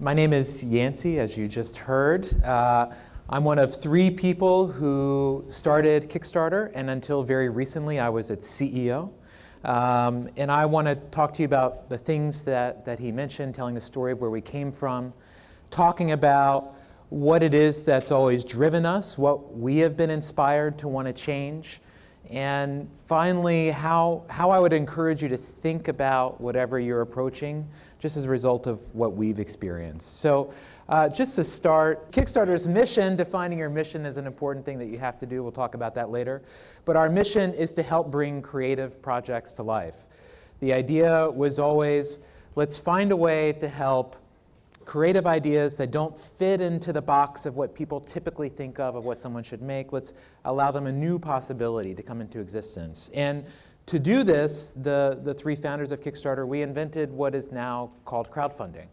My name is Yancey, as you just heard. I'm one of 3 people who started Kickstarter, and until very recently I was its CEO. And I want to talk to you about the things that he mentioned, telling the story of where we came from, talking about what it is that's always driven us, what we have been inspired to want to change, and finally how I would encourage you to think about whatever you're approaching just as a result of what we've experienced. So just to start, Kickstarter's mission, defining your mission is an important thing that you have to do. We'll talk about that later. But our mission is to help bring creative projects to life. The idea was always, let's find a way to help creative ideas that don't fit into the box of what people typically think of what someone should make. Let's allow them a new possibility to come into existence. And to do this, the 3 founders of Kickstarter, we invented what is now called crowdfunding,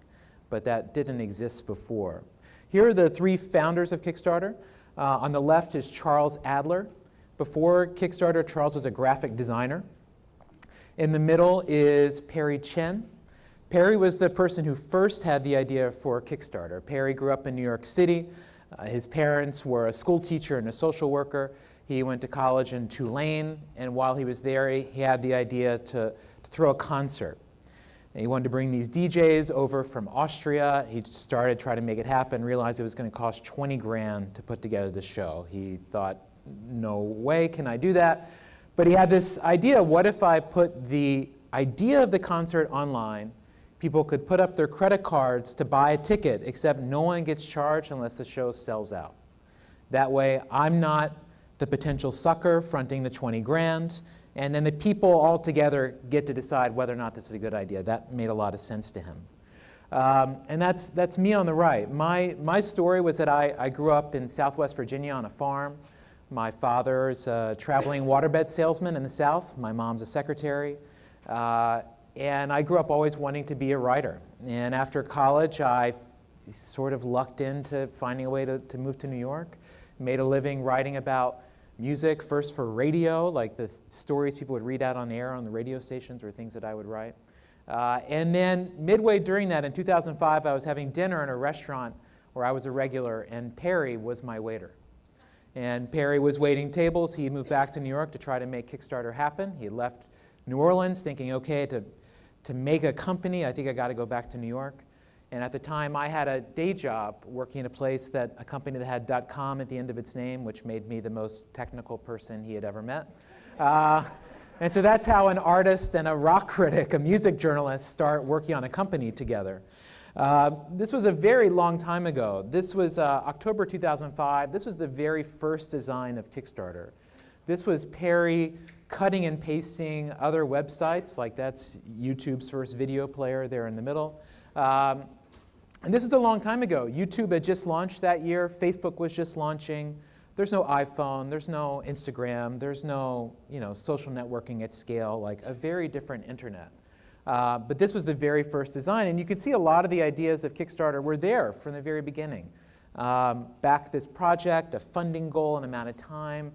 but that didn't exist before. Here are the 3 founders of Kickstarter. On the left is Charles Adler. Before Kickstarter, Charles was a graphic designer. In the middle is Perry Chen. Perry was the person who first had the idea for Kickstarter. Perry grew up in New York City. His parents were a school teacher and a social worker. He went to college in Tulane, and while he was there, he had the idea to throw a concert. And he wanted to bring these DJs over from Austria. He started trying to make it happen, realized it was going to cost 20 grand to put together the show. He thought, no way can I do that. But he had this idea, what if I put the idea of the concert online? People could put up their credit cards to buy a ticket, except no one gets charged unless the show sells out. That way, I'm not the potential sucker fronting the 20 grand, and then the people all together get to decide whether or not this is a good idea. That made a lot of sense to him. And that's me on the right. My story was that I grew up in Southwest Virginia on a farm. My father's a traveling waterbed salesman in the South. My mom's a secretary. And I grew up always wanting to be a writer. And after college, I sort of lucked into finding a way to move to New York. Made a living writing about music, first for radio, like the stories people would read out on air on the radio stations were things that I would write. And then midway during that, in 2005, I was having dinner in a restaurant where I was a regular, and Perry was my waiter. And Perry was waiting tables. He moved back to New York to try to make Kickstarter happen. He left New Orleans thinking, okay, to make a company, I think I got to go back to New York. And at the time, I had a day job working in a company that had .com at the end of its name, which made me the most technical person he had ever met. And so that's how an artist and a rock critic, a music journalist, start working on a company together. This was a very long time ago. This was October 2005. This was the very first design of Kickstarter. This was Perry cutting and pasting other websites, like that's YouTube's first video player there in the middle. And this is a long time ago. YouTube had just launched that year. Facebook was just launching. There's no iPhone. There's no Instagram. There's no social networking at scale, like a very different internet. But this was the very first design. And you could see a lot of the ideas of Kickstarter were there from the very beginning. Back this project, a funding goal, an amount of time,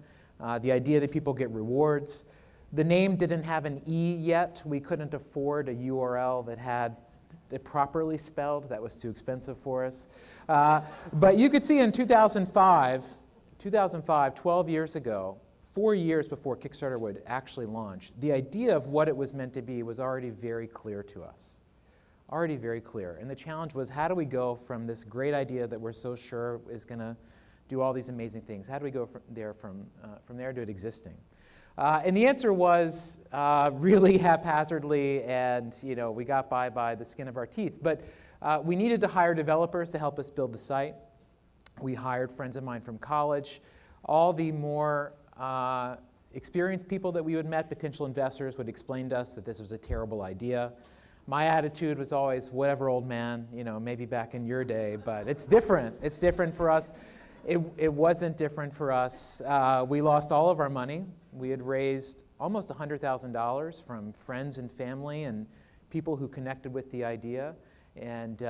the idea that people get rewards. The name didn't have an E yet. We couldn't afford a URL that had it properly spelled. That was too expensive for us. But you could see in 2005, 12 years ago, 4 years before Kickstarter would actually launch, the idea of what it was meant to be was already very clear to us. Already very clear. And the challenge was, how do we go from this great idea that we're so sure is going to do all these amazing things? How do we go from there to it existing? And the answer was really haphazardly, and we got by the skin of our teeth. But we needed to hire developers to help us build the site. We hired friends of mine from college. All the more experienced people that we had met, potential investors, would explain to us that this was a terrible idea. My attitude was always, whatever, old man, maybe back in your day, but it's different. It's different for us. It wasn't different for us. We lost all of our money. We had raised almost $100,000 from friends and family and people who connected with the idea, and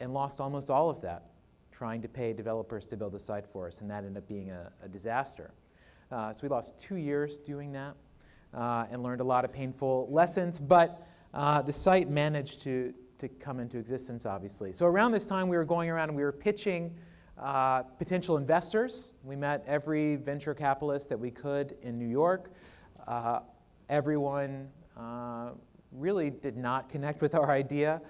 lost almost all of that trying to pay developers to build the site for us, and that ended up being a disaster. So we lost 2 years doing that and learned a lot of painful lessons, but the site managed to come into existence, obviously. So around this time, we were going around and we were pitching potential investors. We met every venture capitalist that we could in New York. Everyone really did not connect with our idea.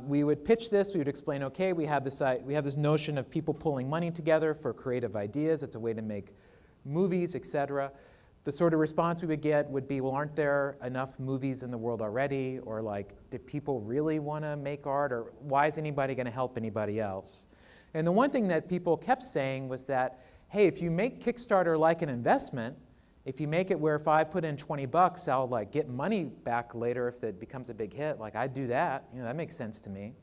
We would pitch this. We would explain, okay, we have this notion of people pulling money together for creative ideas. It's a way to make movies, etc. The sort of response we would get would be, well, aren't there enough movies in the world already? Or like, do people really want to make art? Or why is anybody going to help anybody else? And the one thing that people kept saying was that, hey, if you make Kickstarter like an investment, if you make it where if I put in 20 bucks, I'll like get money back later if it becomes a big hit. Like, I'd do that. You know, that makes sense to me.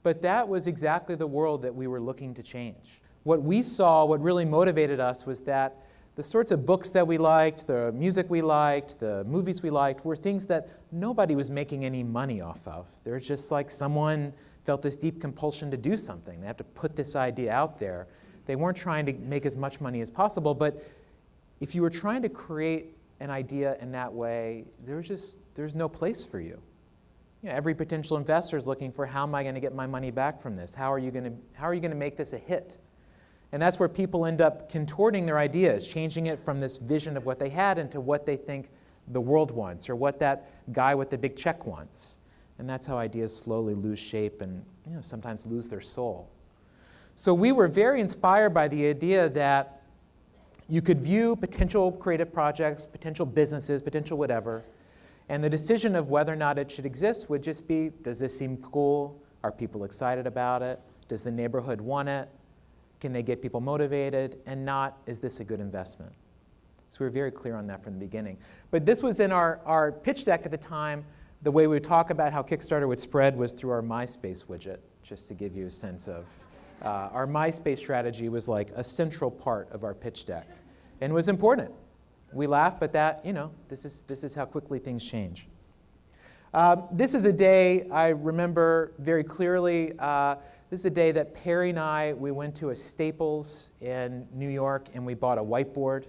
But that was exactly the world that we were looking to change. What we saw, what really motivated us was that the sorts of books that we liked, the music we liked, the movies we liked, were things that nobody was making any money off of. They were just like someone felt this deep compulsion to do something. They have to put this idea out there. They weren't trying to make as much money as possible, but if you were trying to create an idea in that way, there's no place for you. You know, every potential investor is looking for, how am I going to get my money back from this? How are you going to make this a hit? And that's where people end up contorting their ideas, changing it from this vision of what they had into what they think the world wants, or what that guy with the big check wants. And that's how ideas slowly lose shape and, you know, sometimes lose their soul. So we were very inspired by the idea that you could view potential creative projects, potential businesses, potential whatever, and the decision of whether or not it should exist would just be, does this seem cool? Are people excited about it? Does the neighborhood want it? Can they get people motivated? And not, is this a good investment? So we were very clear on that from the beginning. But this was in our pitch deck at the time. The way we would talk about how Kickstarter would spread was through our MySpace widget, just to give you a sense of. Our MySpace strategy was like a central part of our pitch deck, and was important. We laugh, but that, you know, this is how quickly things change. This is a day I remember very clearly. This is a day that Perry and I, we went to a Staples in New York, and we bought a whiteboard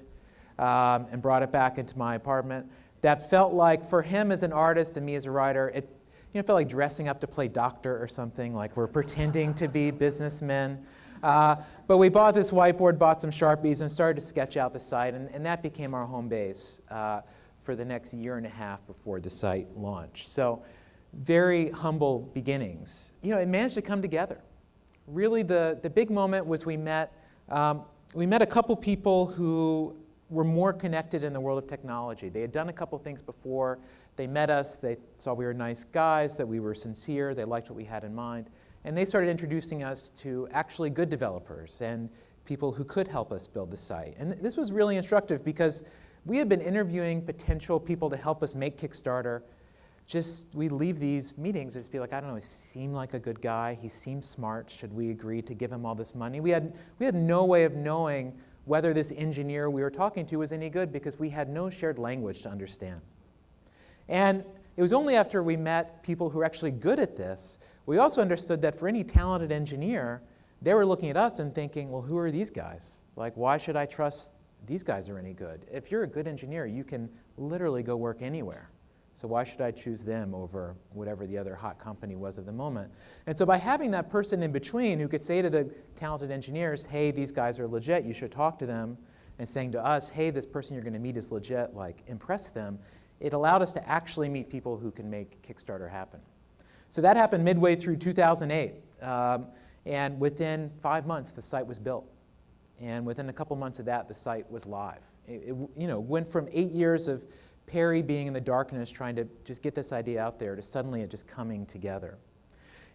and brought it back into my apartment. That felt like, for him as an artist and me as a writer, it felt like dressing up to play doctor or something, like we're pretending to be businessmen. But we bought this whiteboard, bought some Sharpies, and started to sketch out the site, and that became our home base for the next year and a half before the site launched. So very humble beginnings. You know, it managed to come together. Really, the big moment was we met a couple people who were more connected in the world of technology. They had done a couple things before. They met us. They saw we were nice guys, that we were sincere. They liked what we had in mind. And they started introducing us to actually good developers and people who could help us build the site. And this was really instructive because we had been interviewing potential people to help us make Kickstarter. We leave these meetings and just be like, I don't know, he seemed like a good guy. He seemed smart. Should we agree to give him all this money? We had no way of knowing whether this engineer we were talking to was any good because we had no shared language to understand. And it was only after we met people who were actually good at this, we also understood that for any talented engineer, they were looking at us and thinking, well, who are these guys? Like, why should I trust these guys are any good? If you're a good engineer, you can literally go work anywhere. So why should I choose them over whatever the other hot company was of the moment? And so by having that person in between who could say to the talented engineers, hey, these guys are legit, you should talk to them, and saying to us, hey, this person you're going to meet is legit, like, impress them, it allowed us to actually meet people who can make Kickstarter happen. So that happened midway through 2008. And within 5 months, the site was built. And within a couple months of that, the site was live. It went from 8 years of Perry being in the darkness trying to just get this idea out there to suddenly it just coming together.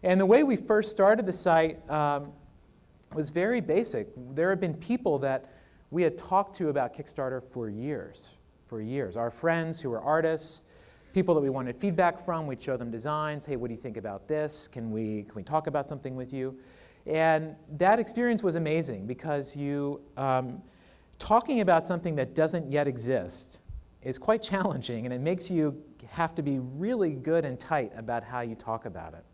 And the way we first started the site was very basic. There had been people that we had talked to about Kickstarter for years. Our friends who were artists, people that we wanted feedback from, we'd show them designs. Hey, what do you think about this? Can we talk about something with you? And that experience was amazing because talking about something that doesn't yet exist is quite challenging, and it makes you have to be really good and tight about how you talk about it.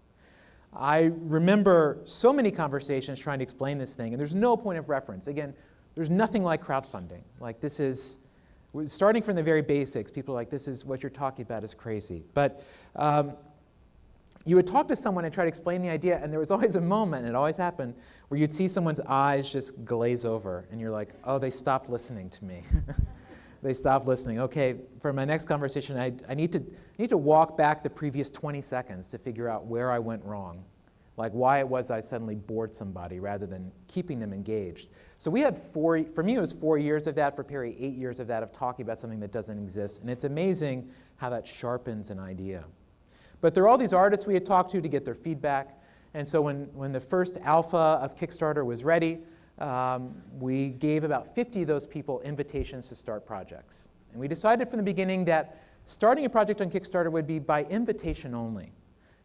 I remember so many conversations trying to explain this thing, and there's no point of reference. Again, there's nothing like crowdfunding. Like, this is, starting from the very basics, people are like, this is what you're talking about is crazy. But you would talk to someone and try to explain the idea, and there was always a moment, it always happened, where you'd see someone's eyes just glaze over, and you're like, oh, they stopped listening to me. They stopped listening. Okay, for my next conversation, I need to walk back the previous 20 seconds to figure out where I went wrong, like why it was I suddenly bored somebody rather than keeping them engaged. So we had for me it was 4 years of that, for Perry 8 years of that, of talking about something that doesn't exist, and it's amazing how that sharpens an idea. But there are all these artists we had talked to get their feedback, and so when the first alpha of Kickstarter was ready, we gave about 50 of those people invitations to start projects. And we decided from the beginning that starting a project on Kickstarter would be by invitation only.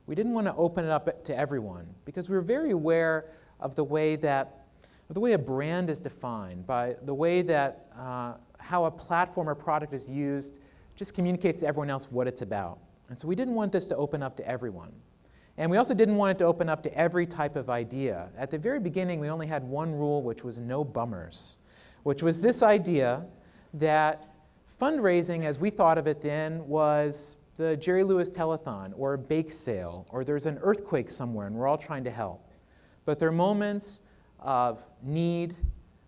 We didn't want to open it up to everyone because we were very aware of the way a brand is defined, by the way that how a platform or product is used just communicates to everyone else what it's about. And so we didn't want this to open up to everyone. And we also didn't want it to open up to every type of idea. At the very beginning, we only had one rule, which was no bummers, which was this idea that fundraising, as we thought of it then, was the Jerry Lewis telethon or a bake sale, or there's an earthquake somewhere and we're all trying to help. But there are moments of need,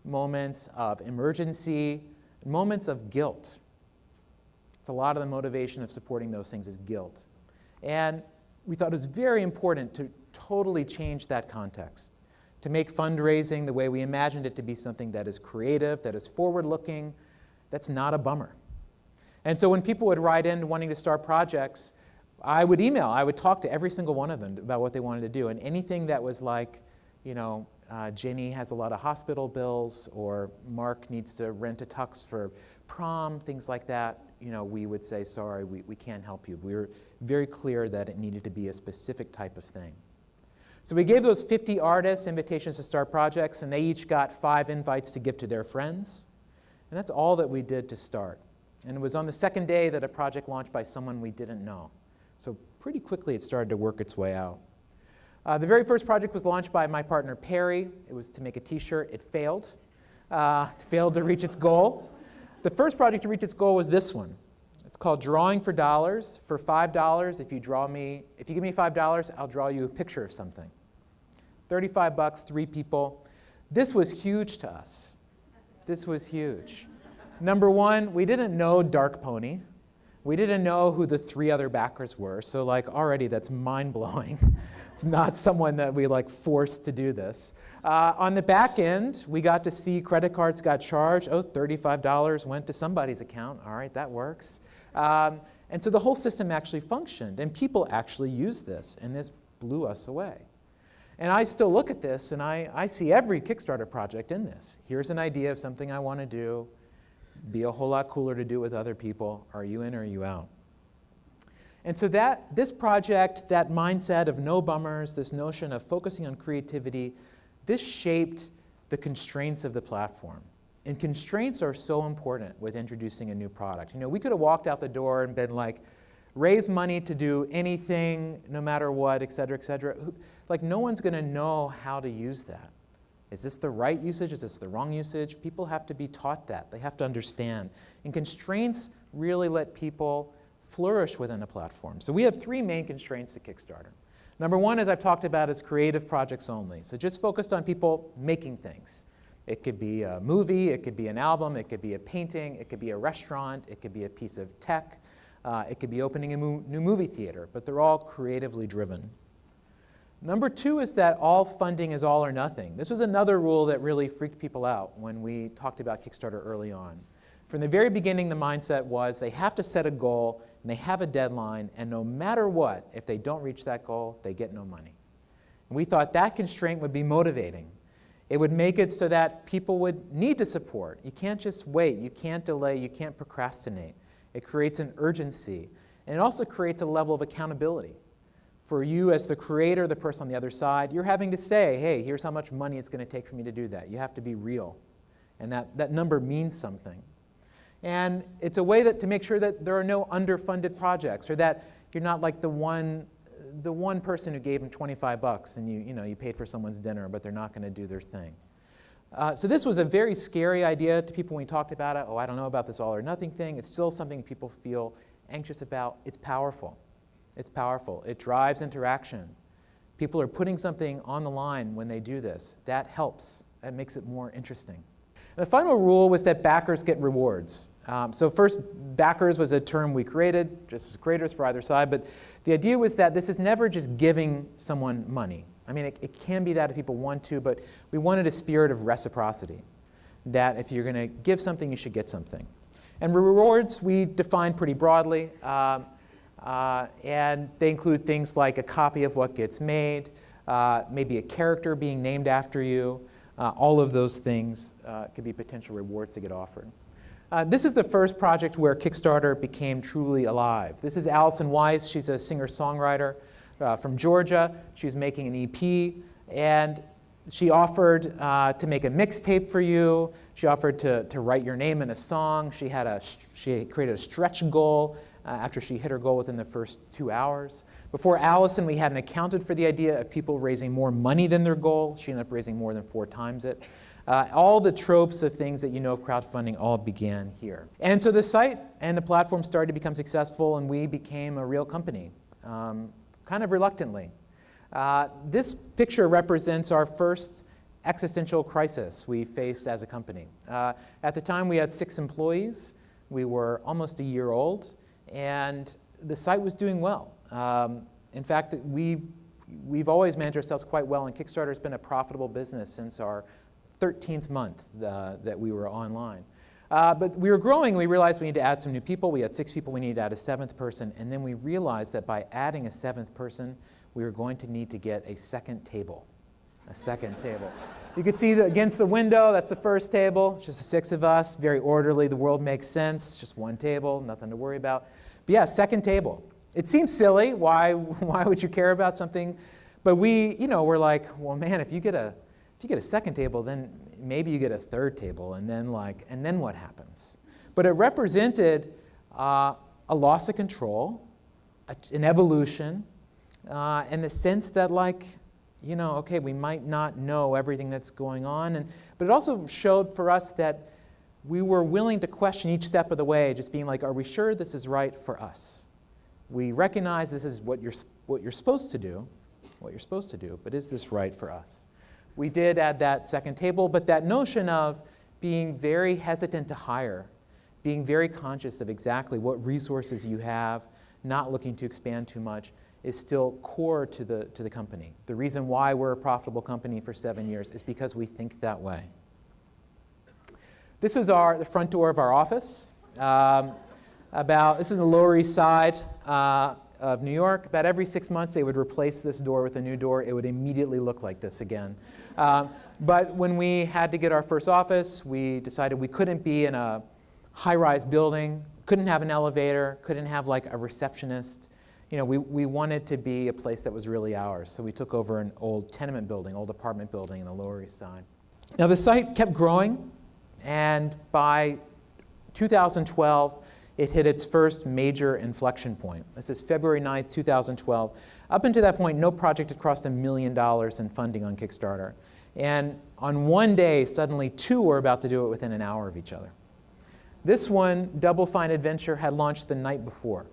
moments of emergency, moments of guilt. It's a lot of the motivation of supporting those things is guilt. And we thought it was very important to totally change that context, to make fundraising the way we imagined it to be something that is creative, that is forward-looking, that's not a bummer. And so when people would write in wanting to start projects, I would talk to every single one of them about what they wanted to do. And anything that was like, Ginny has a lot of hospital bills, or Mark needs to rent a tux for prom, things like that, we would say, sorry, we can't help you. We were very clear that it needed to be a specific type of thing. So we gave those 50 artists invitations to start projects, and they each got 5 invites to give to their friends. And that's all that we did to start. And it was on the second day that a project launched by someone we didn't know. So pretty quickly it started to work its way out. The very first project was launched by my partner Perry. It was to make a t-shirt. It failed. Failed to reach its goal. The first project to reach its goal was this one. It's called Drawing for Dollars. For $5, if you give me $5, I'll draw you a picture of something. 35 bucks, 3 people. This was huge to us. This was huge. Number one, we didn't know Dark Pony. We didn't know who the 3 other backers were, so already that's mind-blowing. It's not someone that we forced to do this. On the back end, we got to see credit cards got charged. Oh, $35 went to somebody's account. All right, that works. And so the whole system actually functioned, and people actually used this, and this blew us away. And I still look at this, and I see every Kickstarter project in this. Here's an idea of something I want to do. Be a whole lot cooler to do with other people. Are you in or are you out? And so this project, that mindset of no bummers, this notion of focusing on creativity, this shaped the constraints of the platform. And constraints are so important with introducing a new product. We could have walked out the door and been like, raise money to do anything, no matter what, et cetera, et cetera. No one's going to know how to use that. Is this the right usage? Is this the wrong usage? People have to be taught that. They have to understand. And constraints really let people flourish within a platform. So we have 3 main constraints to Kickstarter. Number one, as I've talked about, is creative projects only. So just focused on people making things. It could be a movie, it could be an album, it could be a painting, it could be a restaurant, it could be a piece of tech, it could be opening a new movie theater, but they're all creatively driven. Number 2 is that all funding is all or nothing. This was another rule that really freaked people out when we talked about Kickstarter early on. From the very beginning, the mindset was they have to set a goal, and they have a deadline, and no matter what, if they don't reach that goal, they get no money. And we thought that constraint would be motivating. It would make it so that people would need to support. You can't just wait. You can't delay. You can't procrastinate. It creates an urgency. And it also creates a level of accountability. For you as the creator, the person on the other side, you're having to say, hey, here's how much money it's going to take for me to do that. You have to be real. And that number means something. And it's a way to make sure that there are no underfunded projects, or that you're not like the one person who gave them 25 bucks and you paid for someone's dinner, but they're not going to do their thing. So this was a very scary idea to people when we talked about it. Oh, I don't know about this all or nothing thing. It's still something people feel anxious about. It's powerful. It's powerful. It drives interaction. People are putting something on the line when they do this. That helps. That makes it more interesting. The final rule was that backers get rewards. So first, backers was a term we created, just as creators for either side, but the idea was that this is never just giving someone money. I mean, it can be that if people want to, but we wanted a spirit of reciprocity, that if you're going to give something, you should get something. And rewards we define pretty broadly, and they include things like a copy of what gets made, maybe a character being named after you. All of those things could be potential rewards to get offered. This is the first project where Kickstarter became truly alive. This is Allison Weiss. She's a singer-songwriter from Georgia. She's making an EP, and she offered to make a mixtape for you. She offered to write your name in a song. She created a stretch goal after she hit her goal within the first 2 hours. Before Allison, we hadn't accounted for the idea of people raising more money than their goal. She ended up raising more than 4 times it. All the tropes of things that you know of crowdfunding all began here. And so the site and the platform started to become successful, and we became a real company, kind of reluctantly. This picture represents our first existential crisis we faced as a company. At the time, we had 6 employees. We were almost a year old, and the site was doing well. In fact, we've always managed ourselves quite well, and Kickstarter has been a profitable business since our 13th month that we were online. But we were growing, and we realized we needed to add some new people. We had 6 people, we needed to add a 7th person, and then we realized that by adding a 7th person, we were going to need to get a second table. A second table. You can see against the window, that's the first table. It's just the 6 of us, very orderly. The world makes sense. Just one table, nothing to worry about. But yeah, second table. It seems silly. Why would you care about something? But we're like, well, man, if you get a second table, then maybe you get a third table, and then what happens? But it represented a loss of control, an evolution, in the sense that, okay, we might not know everything that's going on, but it also showed for us that we were willing to question each step of the way, just being like, are we sure this is right for us? We recognize this is what you're supposed to do, but is this right for us? We did add that second table, but that notion of being very hesitant to hire, being very conscious of exactly what resources you have, not looking to expand too much, is still core to the company. The reason why we're a profitable company for 7 years is because we think that way. This was the front door of our office. This is the Lower East Side of New York. About every 6 months, they would replace this door with a new door. It would immediately look like this again. But when we had to get our first office, we decided we couldn't be in a high-rise building, couldn't have an elevator, couldn't have a receptionist. We wanted to be a place that was really ours. So we took over an old tenement building, old apartment building in the Lower East Side. Now the site kept growing, and by 2012, it hit its first major inflection point. This is February 9th, 2012. Up until that point, no project had crossed $1 million in funding on Kickstarter. And on one day, suddenly 2 were about to do it within an hour of each other. This one, Double Fine Adventure, had launched the night before.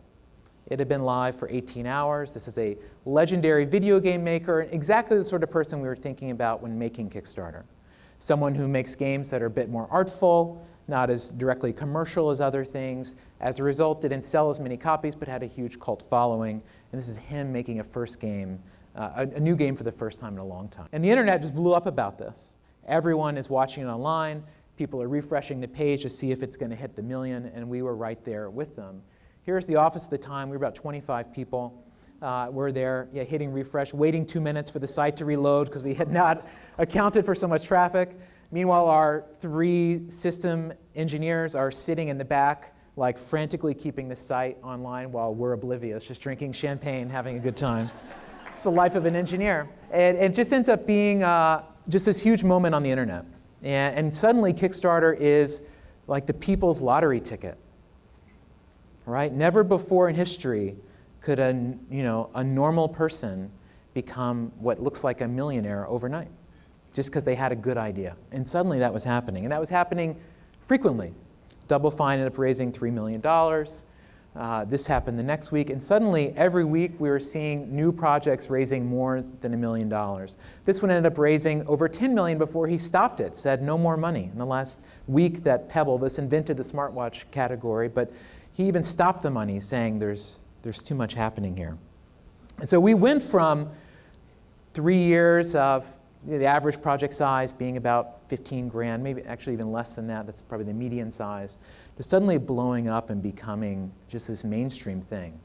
It had been live for 18 hours. This is a legendary video game maker, exactly the sort of person we were thinking about when making Kickstarter. Someone who makes games that are a bit more artful, not as directly commercial as other things. As a result, didn't sell as many copies, but had a huge cult following. And this is him making a first game, a new game for the first time in a long time. And the internet just blew up about this. Everyone is watching it online. People are refreshing the page to see if it's going to hit the million, and we were right there with them. Here's the office at the time. We were about 25 people. We're there, hitting refresh, waiting 2 minutes for the site to reload because we had not accounted for so much traffic. Meanwhile, our 3 system engineers are sitting in the back, frantically keeping the site online while we're oblivious, just drinking champagne, having a good time. It's the life of an engineer. And it just ends up being just this huge moment on the internet. And suddenly, Kickstarter is like the people's lottery ticket. Right? Never before in history could a normal person become what looks like a millionaire overnight, just because they had a good idea. And suddenly that was happening. And that was happening frequently. Double Fine ended up raising $3 million. This happened the next week, and suddenly every week we were seeing new projects raising more than $1 million. This one ended up raising over $10 million before he stopped it, said no more money. In the last week that Pebble, this invented the smartwatch category, but he even stopped the money, saying there's too much happening here. And so we went from 3 years of the average project size being about 15 grand, maybe actually even less than that, that's probably the median size, to suddenly blowing up and becoming just this mainstream thing.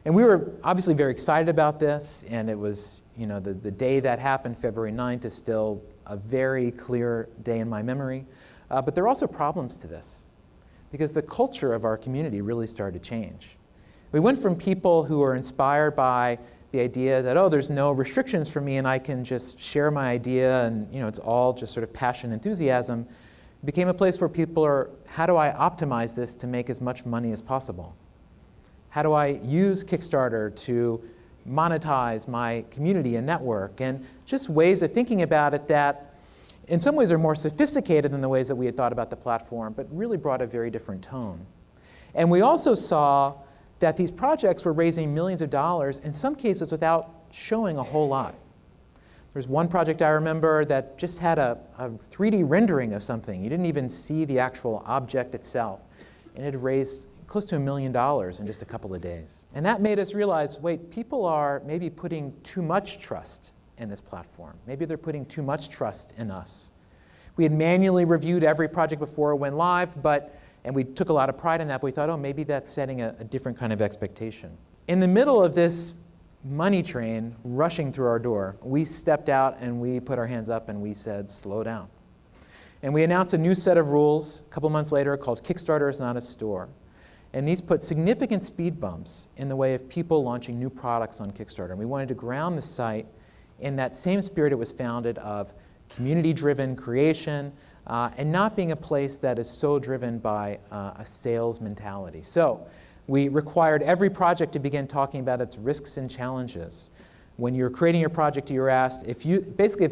And we were obviously very excited about this, and it was, the day that happened, February 9th, is still a very clear day in my memory. But there are also problems to this, because the culture of our community really started to change. We went from people who were inspired by the idea that, oh, there's no restrictions for me and I can just share my idea and it's all just sort of passion, enthusiasm, became a place where people are, how do I optimize this to make as much money as possible? How do I use Kickstarter to monetize my community and network? And just ways of thinking about it that in some ways are more sophisticated than the ways that we had thought about the platform, but really brought a very different tone. And we also saw that these projects were raising millions of dollars, in some cases without showing a whole lot. There's one project I remember that just had a 3D rendering of something. You didn't even see the actual object itself. And it had raised close to $1 million in just a couple of days. And that made us realize, wait, people are maybe putting too much trust in this platform. Maybe they're putting too much trust in us. We had manually reviewed every project before it went live, and we took a lot of pride in that, but we thought, oh, maybe that's setting a different kind of expectation. In the middle of this money train rushing through our door, we stepped out and we put our hands up and we said, slow down. And we announced a new set of rules a couple months later called Kickstarter is not a store. And these put significant speed bumps in the way of people launching new products on Kickstarter. And we wanted to ground the site in that same spirit it was founded of community-driven creation, and not being a place that is so driven by a sales mentality. So we required every project to begin talking about its risks and challenges. When you're creating your project, you're asked, if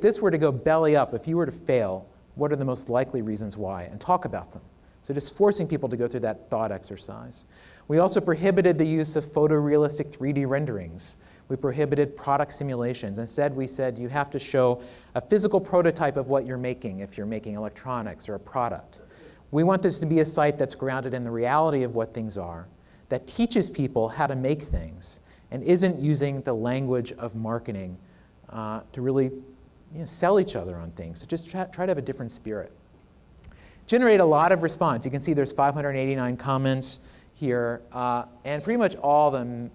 this were to go belly up, if you were to fail, what are the most likely reasons why? And talk about them. So just forcing people to go through that thought exercise. We also prohibited the use of photorealistic 3D renderings. We prohibited product simulations. Instead, we said you have to show a physical prototype of what you're making if you're making electronics or a product. We want this to be a site that's grounded in the reality of what things are, that teaches people how to make things, and isn't using the language of marketing to really sell each other on things. So just try to have a different spirit. Generate a lot of response. You can see there's 589 comments here, and pretty much all of them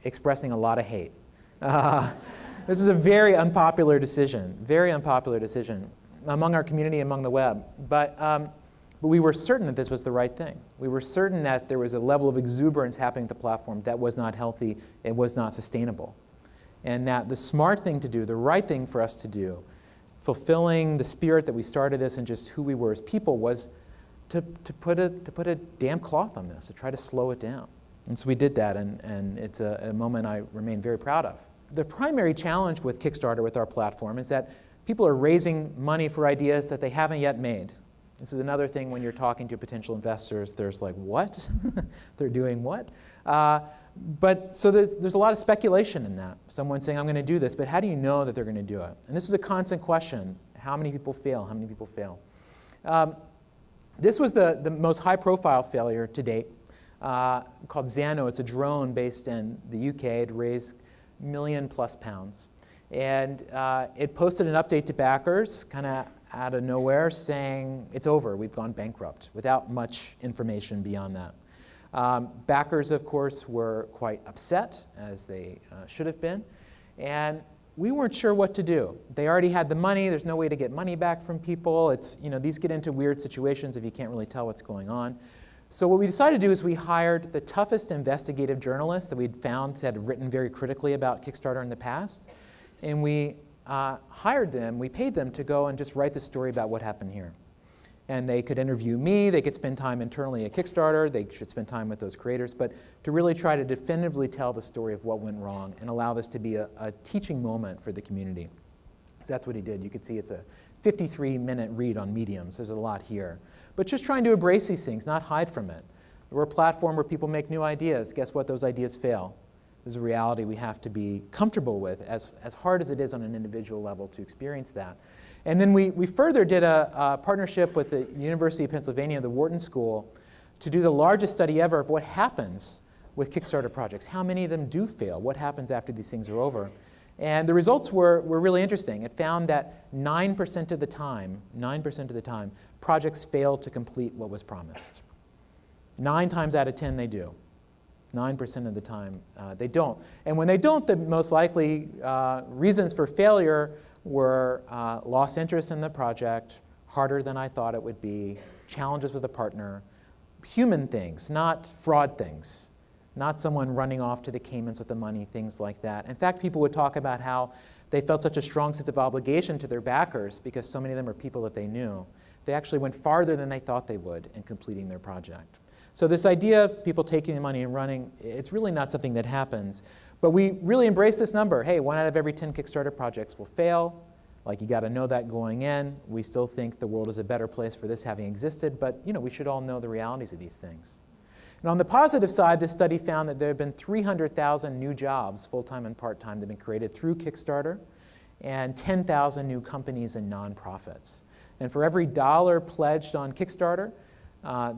expressing a lot of hate. This is a very unpopular decision among our community, among the web. But we were certain that this was the right thing. We were certain that there was a level of exuberance happening at the platform that was not healthy, it was not sustainable. And that the smart thing to do, the right thing for us to do, fulfilling the spirit that we started this and just who we were as people, was to put a damp cloth on this, to try to slow it down. And so we did that, and it's a moment I remain very proud of. The primary challenge with Kickstarter, with our platform, is that people are raising money for ideas that they haven't yet made. This is another thing when you're talking to potential investors, there's like, what? They're doing what? But so there's a lot of speculation in that. Someone saying, I'm going to do this, but how do you know that they're going to do it? And this is a constant question. How many people fail? How many people fail? This was the most high-profile failure to date. Called Xano. It's a drone based in the UK. It raised £1 million+ pounds. And it posted an update to backers, kind of out of nowhere, saying, it's over, we've gone bankrupt, without much information beyond that. Backers, of course, were quite upset, as they should have been. And we weren't sure what to do. They already had the money. There's no way to get money back from people. These get into weird situations if you can't really tell what's going on. So what we decided to do is we hired the toughest investigative journalists that we'd found that had written very critically about Kickstarter in the past. And we hired them, we paid them to go and just write the story about what happened here. And they could interview me, they could spend time internally at Kickstarter, they should spend time with those creators, but to really try to definitively tell the story of what went wrong and allow this to be a teaching moment for the community. So that's what he did. You could see it's a 53-minute read on Medium, so there's a lot here. But just trying to embrace these things, not hide from it. We're a platform where people make new ideas. Guess what? Those ideas fail. This is a reality we have to be comfortable with, as hard as it is on an individual level to experience that. And then we further did a partnership with the University of Pennsylvania, the Wharton School, to do the largest study ever of what happens with Kickstarter projects. How many of them do fail? What happens after these things are over? And the results were really interesting. It found that 9% of the time, projects fail to complete what was promised. 9 times out of 10 they do. 9% of the time they don't. And when they don't, the most likely reasons for failure were lost interest in the project, harder than I thought it would be, challenges with a partner, human things, not fraud things. Not someone running off to the Caymans with the money, things like that. In fact, people would talk about how they felt such a strong sense of obligation to their backers because so many of them are people that they knew. They actually went farther than they thought they would in completing their project. So this idea of people taking the money and running, it's really not something that happens. But we really embrace this number. Hey, 1 out of every 10 Kickstarter projects will fail. Like, you got to know that going in. We still think the world is a better place for this having existed, but we should all know the realities of these things. And on the positive side, this study found that there have been 300,000 new jobs, full-time and part-time, that have been created through Kickstarter, and 10,000 new companies and nonprofits. And for every dollar pledged on Kickstarter,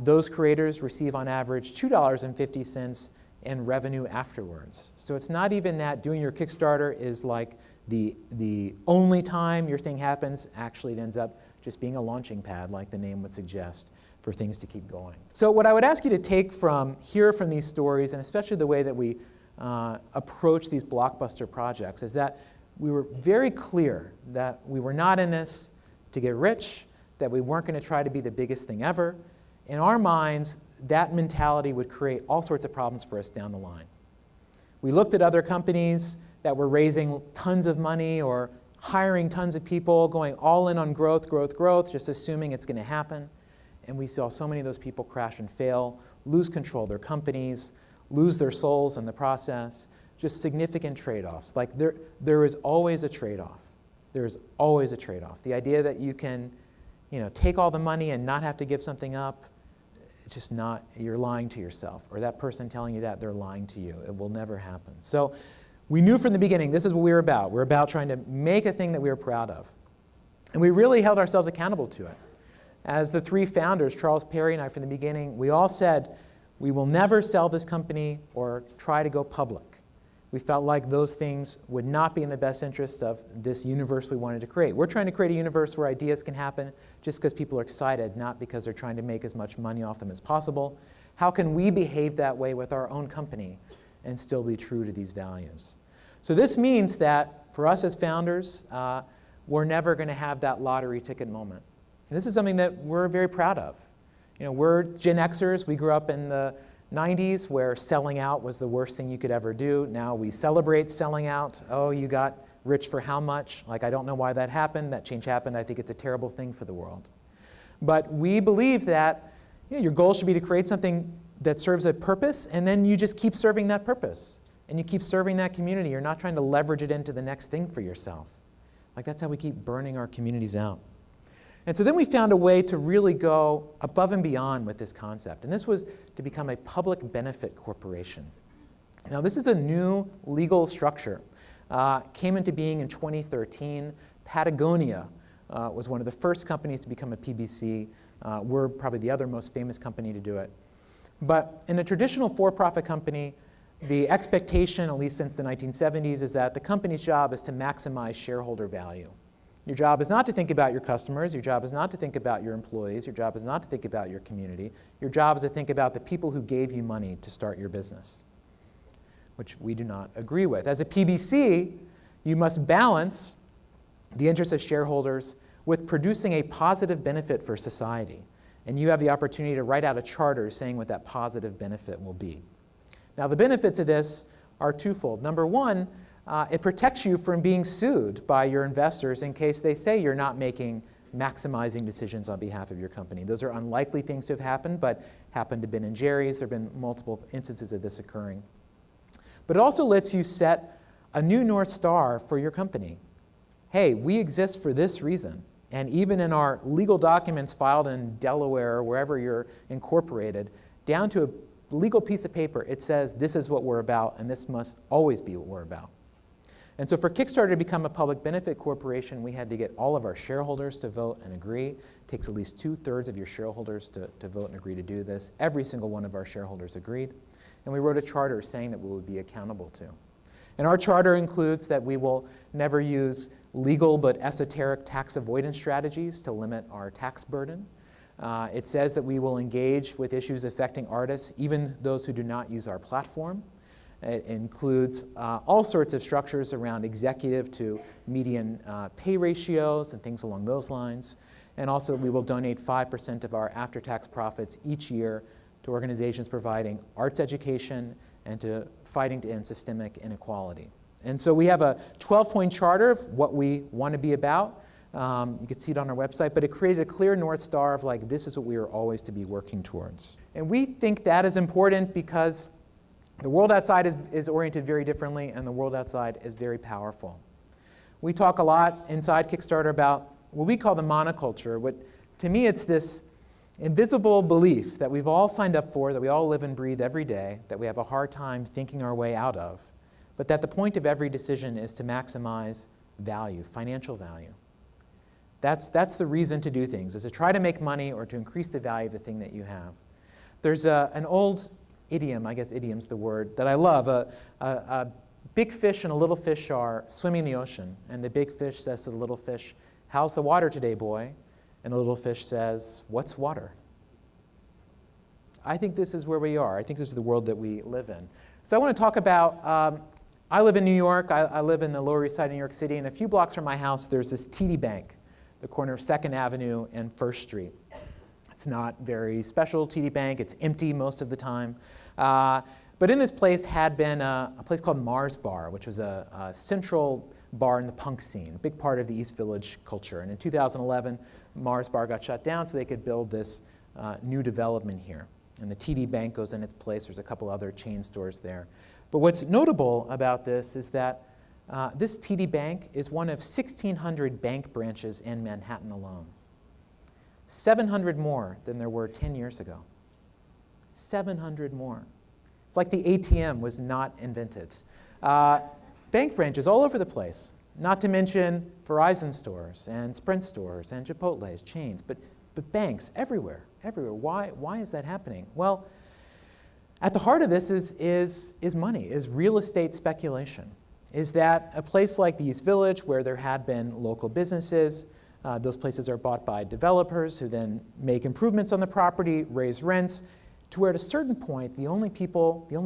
those creators receive on average $2.50 in revenue afterwards. So it's not even that doing your Kickstarter is like the only time your thing happens. Actually, it ends up just being a launching pad, like the name would suggest, for things to keep going. So what I would ask you to take from these stories, and especially the way that we approach these blockbuster projects, is that we were very clear that we were not in this to get rich, that we weren't going to try to be the biggest thing ever. In our minds, that mentality would create all sorts of problems for us down the line. We looked at other companies that were raising tons of money or hiring tons of people, going all in on growth, just assuming it's going to happen. And we saw so many of those people crash and fail, lose control of their companies, lose their souls in the process, just significant trade-offs. Like there is always a trade-off. There is always a trade-off. The idea that you can take all the money and not have to give something up, it's just not, you're lying to yourself. Or that person telling you that, they're lying to you. It will never happen. So we knew from the beginning this is what we were about. We're about trying to make a thing that we were proud of. And we really held ourselves accountable to it. As the 3 founders, Charles, Perry, and I, from the beginning, we all said, we will never sell this company or try to go public. We felt like those things would not be in the best interest of this universe we wanted to create. We're trying to create a universe where ideas can happen just because people are excited, not because they're trying to make as much money off them as possible. How can we behave that way with our own company and still be true to these values? So this means that for us as founders, we're never going to have that lottery ticket moment. And this is something that we're very proud of. We're Gen Xers. We grew up in the 90s where selling out was the worst thing you could ever do. Now we celebrate selling out. Oh, you got rich for how much? Like, I don't know why that happened. That change happened. I think it's a terrible thing for the world. But we believe that your goal should be to create something that serves a purpose, and then you just keep serving that purpose. And you keep serving that community. You're not trying to leverage it into the next thing for yourself. Like, that's how we keep burning our communities out. And so then we found a way to really go above and beyond with this concept. And this was to become a public benefit corporation. Now, this is a new legal structure. Came into being in 2013. Patagonia was one of the first companies to become a PBC. We're probably the other most famous company to do it. But in a traditional for-profit company, the expectation, at least since the 1970s, is that the company's job is to maximize shareholder value. Your job is not to think about your customers. Your job is not to think about your employees. Your job is not to think about your community. Your job is to think about the people who gave you money to start your business, which we do not agree with. As a PBC, you must balance the interests of shareholders with producing a positive benefit for society. And you have the opportunity to write out a charter saying what that positive benefit will be. Now, the benefits of this are twofold. Number one, it protects you from being sued by your investors in case they say you're not making maximizing decisions on behalf of your company. Those are unlikely things to have happened, but happened to have been in Jerry's. There have been multiple instances of this occurring. But it also lets you set a new North Star for your company. Hey, we exist for this reason. And even in our legal documents filed in Delaware or wherever you're incorporated, down to a legal piece of paper, it says this is what we're about, and this must always be what we're about. And so for Kickstarter to become a public benefit corporation, we had to get all of our shareholders to vote and agree. It takes at least 2/3 of your shareholders to vote and agree to do this. Every single one of our shareholders agreed. And we wrote a charter saying that we would be accountable to. And our charter includes that we will never use legal but esoteric tax avoidance strategies to limit our tax burden. It says that we will engage with issues affecting artists, even those who do not use our platform. It includes all sorts of structures around executive to median pay ratios and things along those lines. And also, we will donate 5% of our after-tax profits each year to organizations providing arts education and to fighting to end systemic inequality. And so we have a 12-point charter of what we want to be about. You can see it on our website, but it created a clear North Star of like, this is what we are always to be working towards. And we think that is important because the world outside is oriented very differently, and the world outside is very powerful. We talk a lot inside Kickstarter about what we call the monoculture. To me, it's this invisible belief that we've all signed up for, that we all live and breathe every day, that we have a hard time thinking our way out of, but that the point of every decision is to maximize value, financial value. That's the reason to do things, is to try to make money or to increase the value of the thing that you have. There's an old idiom, I guess idiom's the word, that I love. A big fish and a little fish are swimming in the ocean, and the big fish says to the little fish, "How's the water today, boy?" And the little fish says, "What's water?" I think this is where we are. I think this is the world that we live in. So I want to talk about, I live in New York. I live in the Lower East Side of New York City, and a few blocks from my house, there's this TD Bank, the corner of 2nd Avenue and 1st Street. It's not very special, TD Bank. It's empty most of the time. But in this place had been a place called Mars Bar, which was a central bar in the punk scene, a big part of the East Village culture. And in 2011, Mars Bar got shut down so they could build this new development here. And the TD Bank goes in its place. There's a couple other chain stores there. But what's notable about this is that this TD Bank is one of 1,600 bank branches in Manhattan alone. 700 more than there were 10 years ago. 700 more. It's like the ATM was not invented. Bank branches all over the place, not to mention Verizon stores and Sprint stores and Chipotle's, chains, but banks everywhere, everywhere. Why is that happening? Well, at the heart of this is money, is real estate speculation. Is that a place like the East Village where there had been local businesses, those places are bought by developers who then make improvements on the property, raise rents, to where at a certain point, the only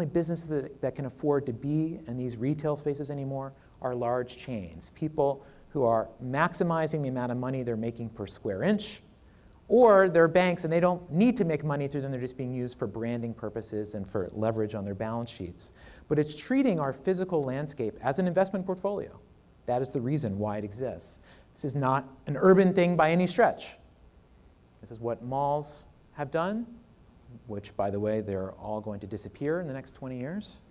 businesses that can afford to be in these retail spaces anymore are large chains. People who are maximizing the amount of money they're making per square inch, or they're banks and they don't need to make money through them, they're just being used for branding purposes and for leverage on their balance sheets. But it's treating our physical landscape as an investment portfolio. That is the reason why it exists. This is not an urban thing by any stretch. This is what malls have done, which, by the way, they're all going to disappear in the next 20 years.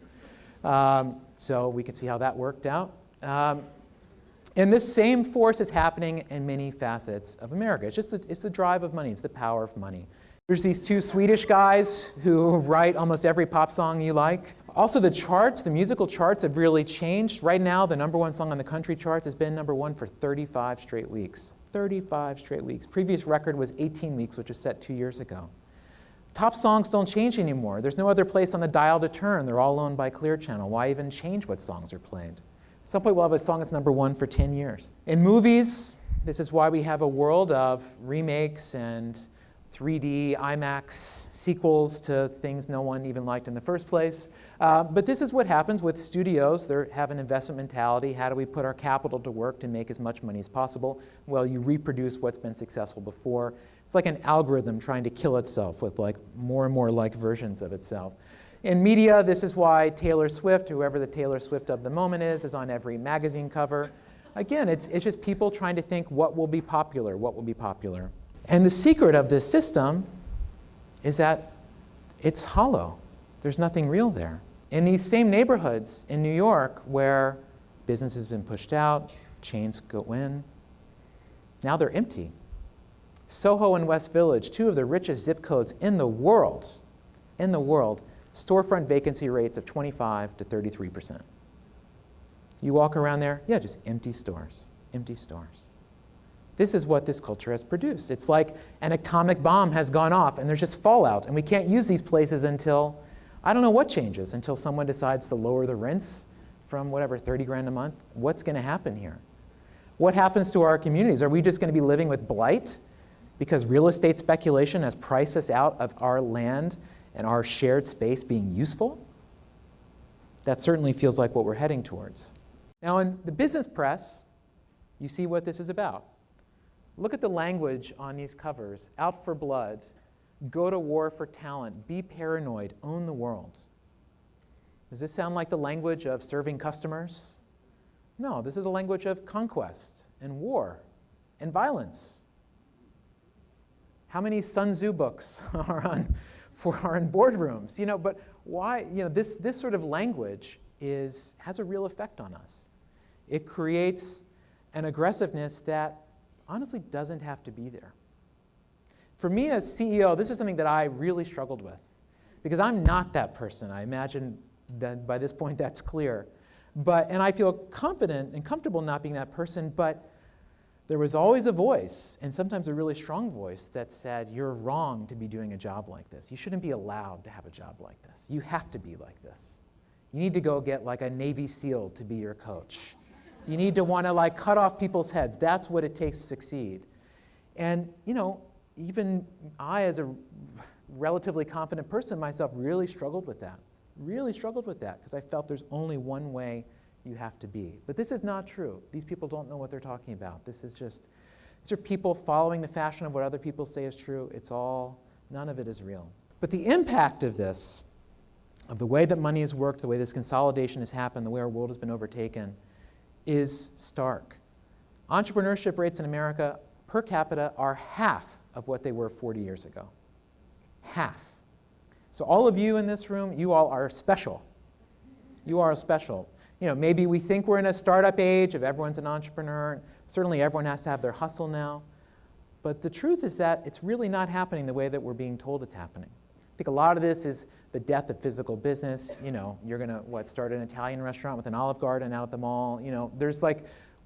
So we can see how that worked out. And this same force is happening in many facets of America. It's the drive of money. It's the power of money. There's these two Swedish guys who write almost every pop song you like. Also, the charts, the musical charts have really changed. Right now, the #1 song on the country charts has been #1 for 35 straight weeks. 35 straight weeks. Previous record was 18 weeks, which was set 2 years ago. Top songs don't change anymore. There's no other place on the dial to turn. They're all owned by Clear Channel. Why even change what songs are played? At some point, we'll have a song that's #1 for 10 years. In movies, this is why we have a world of remakes and 3D, IMAX, sequels to things no one even liked in the first place. But this is what happens with studios. They have an investment mentality. How do we put our capital to work to make as much money as possible? Well, you reproduce what's been successful before. It's like an algorithm trying to kill itself with like more and more like versions of itself. In media, this is why Taylor Swift, whoever the Taylor Swift of the moment is on every magazine cover. Again, it's just people trying to think what will be popular, what will be popular. And the secret of this system is that it's hollow. There's nothing real there. In these same neighborhoods in New York where business has been pushed out, chains go in, now they're empty. Soho and West Village, two of the richest zip codes in the world, in the world storefront vacancy rates of 25 to 33%. You walk around there, yeah, just empty stores, empty stores. This is what this culture has produced. It's like an atomic bomb has gone off and there's just fallout, and we can't use these places until, I don't know what changes, until someone decides to lower the rents from whatever, 30 grand a month. What's going to happen here? What happens to our communities? Are we just going to be living with blight because real estate speculation has priced us out of our land and our shared space being useful? That certainly feels like what we're heading towards. Now, in the business press, you see what this is about. Look at the language on these covers. Out for blood, go to war for talent, be paranoid, own the world. Does this sound like the language of serving customers? No, this is a language of conquest and war and violence. How many Sun Tzu books are in boardrooms? But why? This sort of language has a real effect on us. It creates an aggressiveness that honestly doesn't have to be there. For me as CEO, this is something that I really struggled with, because I'm not that person. I imagine that by this point that's clear. And I feel confident and comfortable not being that person, but there was always a voice, and sometimes a really strong voice, that said, you're wrong to be doing a job like this. You shouldn't be allowed to have a job like this. You have to be like this. You need to go get like a Navy SEAL to be your coach. You need to want to cut off people's heads. That's what it takes to succeed. And even I, as a relatively confident person myself, really struggled with that. Because I felt there's only one way you have to be. But this is not true. These people don't know what they're talking about. These are people following the fashion of what other people say is true. None of it is real. But the impact of this, of the way that money has worked, the way this consolidation has happened, the way our world has been overtaken, is stark. Entrepreneurship rates in America per capita are half of what they were 40 years ago. Half. So all of you in this room, you all are special. You are special. Maybe we think we're in a startup age of everyone's an entrepreneur. Certainly everyone has to have their hustle now. But the truth is that it's really not happening the way that we're being told it's happening. I think a lot of this is the death of physical business. You're going to start an Italian restaurant with an Olive Garden out at the mall. There's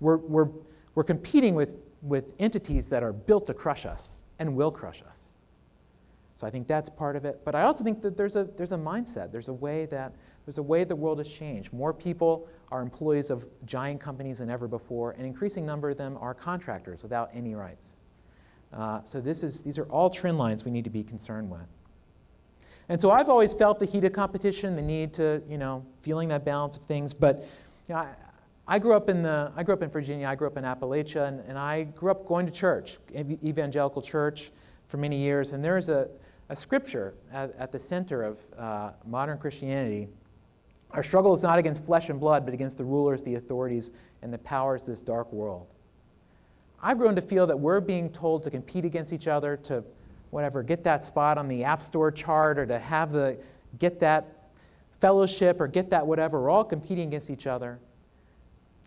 we're competing with entities that are built to crush us and will crush us. So I think that's part of it. But I also think that there's a mindset. There's a way the world has changed. More people are employees of giant companies than ever before. An increasing number of them are contractors without any rights. So these are all trend lines we need to be concerned with. And so I've always felt the heat of competition, the need to, feeling that balance of things. But I grew up in Virginia. I grew up in Appalachia, and I grew up going to church, evangelical church, for many years. And there is a scripture at the center of modern Christianity. Our struggle is not against flesh and blood, but against the rulers, the authorities, and the powers of this dark world. I've grown to feel that we're being told to compete against each other, to get that spot on the App Store chart, or to get that fellowship, or get that whatever. We're all competing against each other.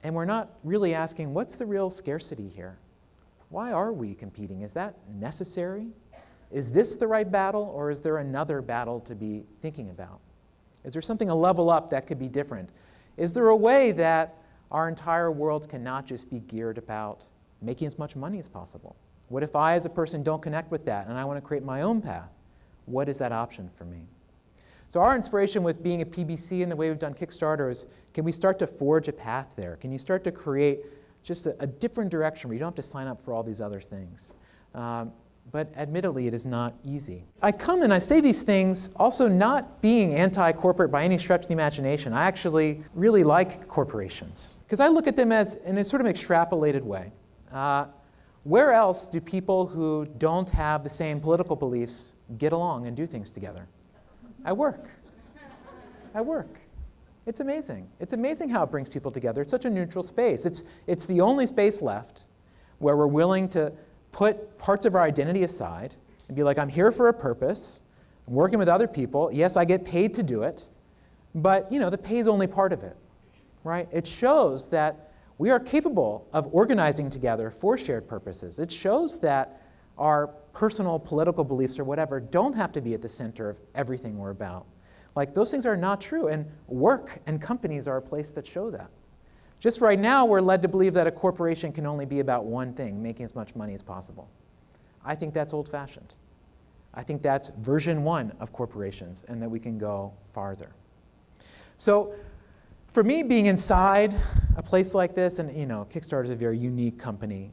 And we're not really asking, what's the real scarcity here? Why are we competing? Is that necessary? Is this the right battle, or is there another battle to be thinking about? Is there something, a level up that could be different? Is there a way that our entire world cannot just be geared about making as much money as possible? What if I, as a person, don't connect with that and I want to create my own path? What is that option for me? So our inspiration with being a PBC and the way we've done Kickstarter is, can we start to forge a path there? Can you start to create just a different direction where you don't have to sign up for all these other things? But admittedly, it is not easy. I come and I say these things also not being anti-corporate by any stretch of the imagination. I actually really like corporations, because I look at them as in a sort of extrapolated way. Where else do people who don't have the same political beliefs get along and do things together? At work. At work. It's amazing. It's amazing how it brings people together. It's such a neutral space. It's the only space left where we're willing to put parts of our identity aside and be like, I'm here for a purpose. I'm working with other people. Yes, I get paid to do it, but the pay is only part of it, right? It shows that we are capable of organizing together for shared purposes. It shows that our personal political beliefs or whatever don't have to be at the center of everything we're about. Like, those things are not true, and work and companies are a place that show that. Just right now, we're led to believe that a corporation can only be about one thing, making as much money as possible. I think that's old-fashioned. I think that's version 1 of corporations, and that we can go farther. So for me, being inside a place like this, and Kickstarter is a very unique company,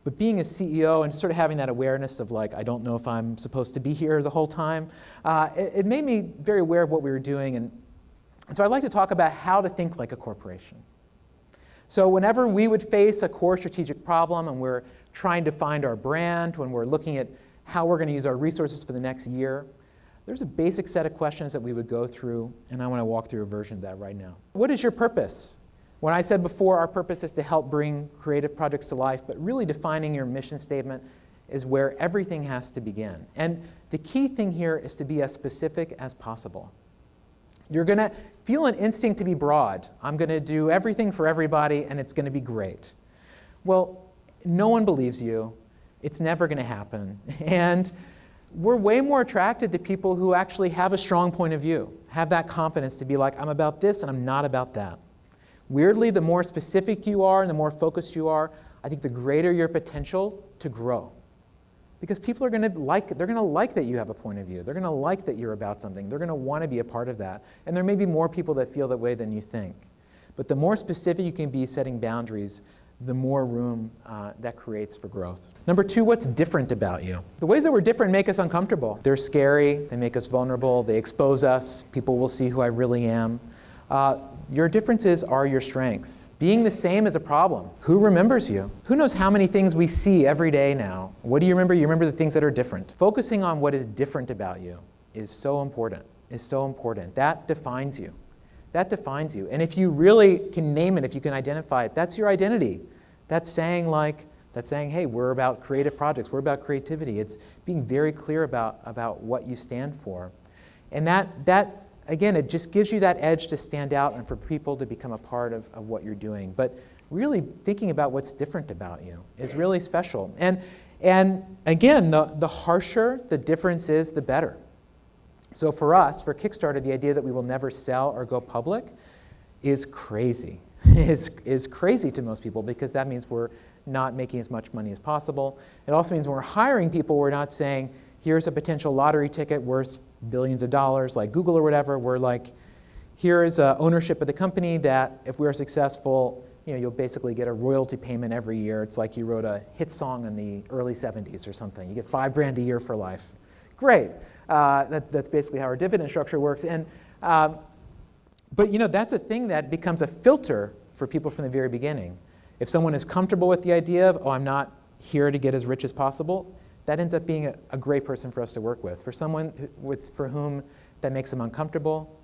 but being a CEO and sort of having that awareness of like, I don't know if I'm supposed to be here the whole time, it made me very aware of what we were doing. And so I'd like to talk about how to think like a corporation. So whenever we would face a core strategic problem and we're trying to find our brand, when we're looking at how we're going to use our resources for the next year, there's a basic set of questions that we would go through, and I want to walk through a version of that right now. What is your purpose? When I said before, our purpose is to help bring creative projects to life, but really defining your mission statement is where everything has to begin. And the key thing here is to be as specific as possible. You're going to feel an instinct to be broad. I'm going to do everything for everybody, and it's going to be great. Well, no one believes you. It's never going to happen. And we're way more attracted to people who actually have a strong point of view, have that confidence to be like, I'm about this and I'm not about that. Weirdly, the more specific you are and the more focused you are, I think the greater your potential to grow. Because people are going to like that you have a point of view. They're going to like that you're about something. They're going to want to be a part of that. And there may be more people that feel that way than you think. But the more specific you can be setting boundaries, the more room that creates for growth. Number 2, what's different about you? The ways that we're different make us uncomfortable. They're scary, they make us vulnerable, they expose us. People will see who I really am. Your differences are your strengths. Being the same is a problem. Who remembers you? Who knows how many things we see every day now? What do you remember? You remember the things that are different. Focusing on what is different about you is so important, That defines you. That defines you. And if you really can name it, if you can identify it, that's your identity. That's saying, hey, we're about creative projects, we're about creativity. It's being very clear about what you stand for. And that again, it just gives you that edge to stand out and for people to become a part of what you're doing. But really thinking about what's different about you is really special. And again, the harsher the difference is, the better. So for us, for Kickstarter, the idea that we will never sell or go public is crazy. Is crazy to most people, because that means we're not making as much money as possible. It also means when we're hiring people, we're not saying, here's a potential lottery ticket worth billions of dollars like Google or whatever. We're like, here is ownership of the company that if we're successful, you'll basically get a royalty payment every year. It's like you wrote a hit song in the early 70s or something. You get $5,000 a year for life. Great. That's basically how our dividend structure works. But that's a thing that becomes a filter for people from the very beginning. If someone is comfortable with the idea of, I'm not here to get as rich as possible, that ends up being a great person for us to work with. For someone for whom that makes them uncomfortable,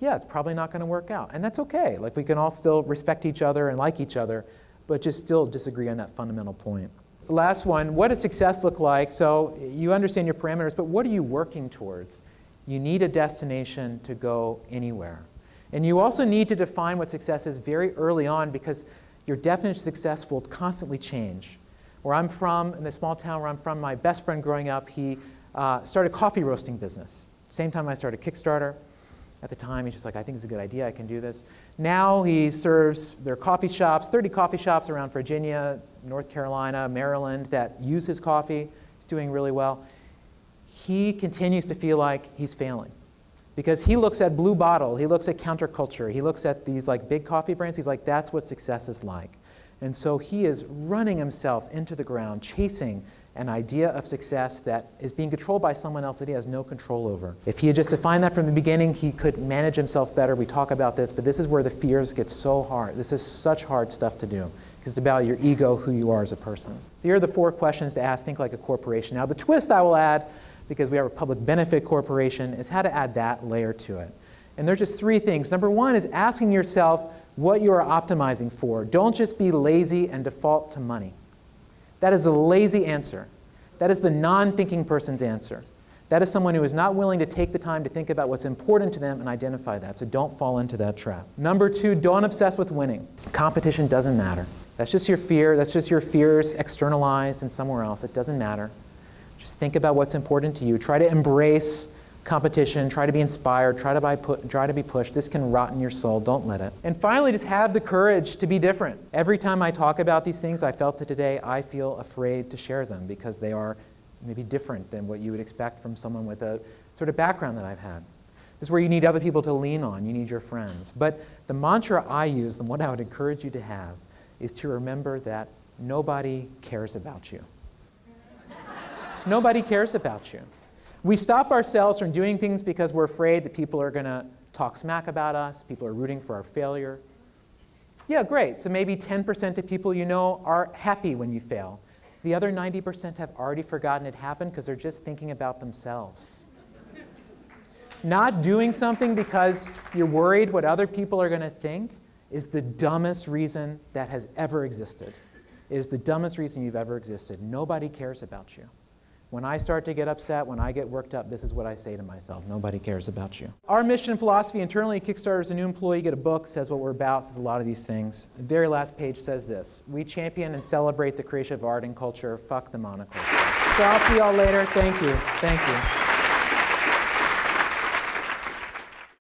yeah, it's probably not going to work out. And that's okay. Like, we can all still respect each other and like each other, but just still disagree on that fundamental point. Last one, what does success look like? So you understand your parameters, but what are you working towards? You need a destination to go anywhere. And you also need to define what success is very early on, because your definition of success will constantly change. Where I'm from, in the small town where I'm from, my best friend growing up, he started a coffee roasting business. Same time I started Kickstarter. At the time, he's just like, I think it's a good idea, I can do this. Now he serves their coffee shops, 30 coffee shops around Virginia, North Carolina, Maryland, that use his coffee. He's doing really well. He continues to feel like he's failing, because he looks at Blue Bottle, he looks at counterculture, he looks at these like big coffee brands. He's like, that's what success is like. And so he is running himself into the ground, chasing an idea of success that is being controlled by someone else that he has no control over. If he had just defined that from the beginning, he could manage himself better. We talk about this, but this is where the fears get so hard. This is such hard stuff to do, because it's about your ego, who you are as a person. So here are the 4 questions to ask, think like a corporation. Now the twist I will add, because we are a public benefit corporation, is how to add that layer to it. And there's just 3 things. Number 1 is asking yourself what you are optimizing for. Don't just be lazy and default to money. That is the lazy answer. That is the non-thinking person's answer. That is someone who is not willing to take the time to think about what's important to them and identify that. So don't fall into that trap. Number 2, don't obsess with winning. Competition doesn't matter. That's just your fear. That's just your fears externalized and somewhere else. It doesn't matter. Just think about what's important to you. Try to embrace competition. Try to be inspired. Try to be pushed. This can rot in your soul. Don't let it. And finally, just have the courage to be different. Every time I talk about these things, I felt it today, I feel afraid to share them because they are maybe different than what you would expect from someone with a sort of background that I've had. This is where you need other people to lean on. You need your friends. But the mantra I use, the one I would encourage you to have, is to remember that nobody cares about you. Nobody cares about you. We stop ourselves from doing things because we're afraid that people are going to talk smack about us, people are rooting for our failure. Yeah, great. So maybe 10% of people you know are happy when you fail. The other 90% have already forgotten it happened because they're just thinking about themselves. Not doing something because you're worried what other people are going to think is the dumbest reason that has ever existed. It is the dumbest reason you've ever existed. Nobody cares about you. When I start to get upset, when I get worked up, this is what I say to myself. Nobody cares about you. Our mission and philosophy internally at Kickstarter is a new employee. You get a book, says what we're about, says a lot of these things. The very last page says this: we champion and celebrate the creation of art and culture. Fuck the monocle. So I'll see you all later. Thank you. Thank you.